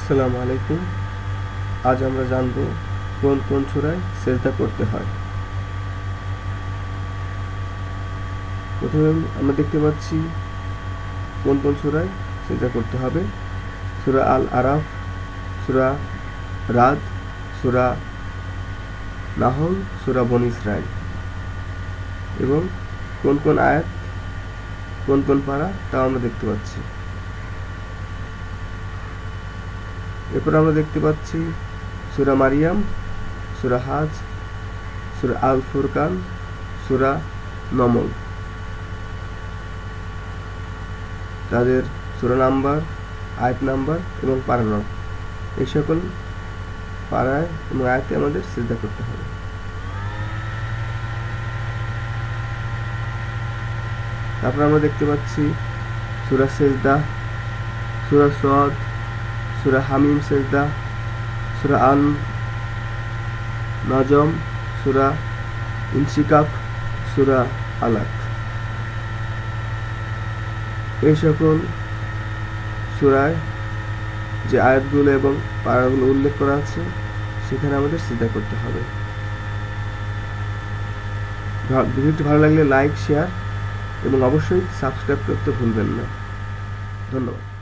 আসসালামু আলাইকুম। আজ আমরা জানব কোন কোন সূরায় সেজদা করতে হয়। প্রথমে আমরা দেখতে পাচ্ছি কোন কোন সূরায় সেজদা করতে হবে। সূরা আল আরাফ, সূরা রাদ, সূরা নাহল, সূরা বনী ইসরাইল এবং কোন কোন আয়াত কোন কোন পারা তা আমরা দেখতে পাচ্ছি। এরপর আমরা দেখতে পাচ্ছি সূরা মারিয়াম, সূরা হাজ, সূরা আল ফুরকান, সূরা নমল, তাদের সূরা নাম্বার, আয়াত নাম্বার এবং পারা নং, এই সকল পারায় এবং আয়াতে আমাদের সিজদা করতে হবে। তারপর আমরা দেখতে পাচ্ছি সূরা সেজদা, সূরা সদ, সূরা হামিম সেজদা, সূরা আন নাজম, সূরা ইনশিকাক, সূরা আলাক, এই সকল সূরায় যে আয়াতগুলো এবং পারাগুলো উল্লেখ করা আছে সেখানে আমাদের সিজদা করতে হবে। ভিডিওটি ভালো লাগলে লাইক, শেয়ার এবং অবশ্যই সাবস্ক্রাইব করতে ভুলবেন না। ধন্যবাদ।